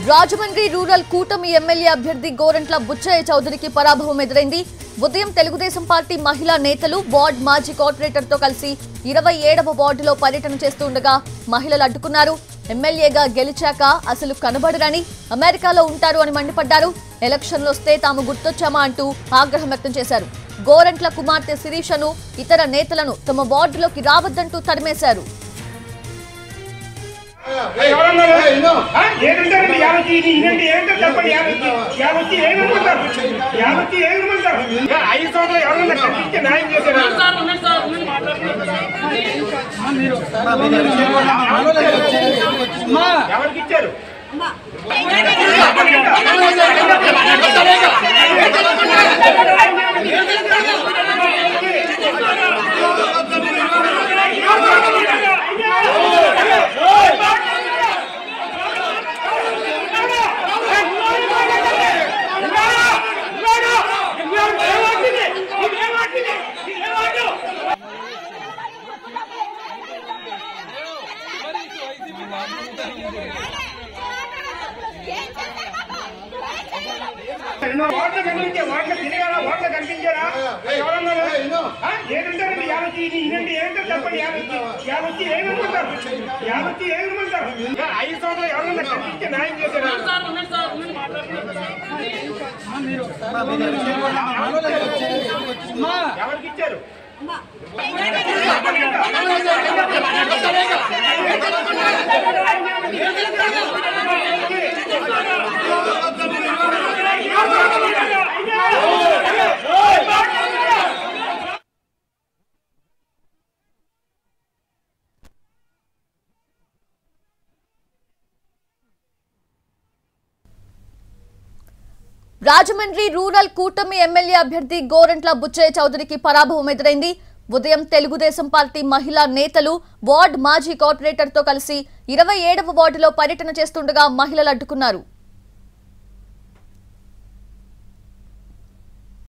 Rajahmundry rural కూటమి MLA అభ్యర్థి గోరంట్ల బుచ్చయ్య చౌదరికి పరాభవం ఎదురైంది. ఉదయం తెలుగుదేశం పార్టీ మహిళా నేతలు వార్డ్ మాజీ కార్పొరేటర్ తో కలిసి 27వ వార్డులో పర్యటన చేస్తుండగా మహిళలు అడ్డుకున్నారు. ఎమ్మెల్యేగా గెలిచాక అసలు కనబడరని, అమెరికాలో ఉంటారు అని మండిపడ్డారు. ఎలక్షన్లు వస్తే తాము గుర్తొచ్చామా అంటూ ఆగ్రహం వ్యక్తం చేశారు. గోరంట్ల కుమార్తె శిరీషను, ఇతర నేతలను తమ వార్డులోకి రావద్దంటూ తరిమేశారు. రాజమండ్రి రూరల్ కూటమి ఎమ్మెల్యే అభ్యర్థి గోరంట్ల బుచ్చయ్య చౌదరికి పరాభవం ఎదురైంది. ఉదయం తెలుగుదేశం పార్టీ మహిళా నేతలు వార్డ్ మాజీ కార్పొరేటర్ తో కలిసి 27వ వార్డులో పర్యటన చేస్తుండగా మహిళలు అడ్డుకున్నారు.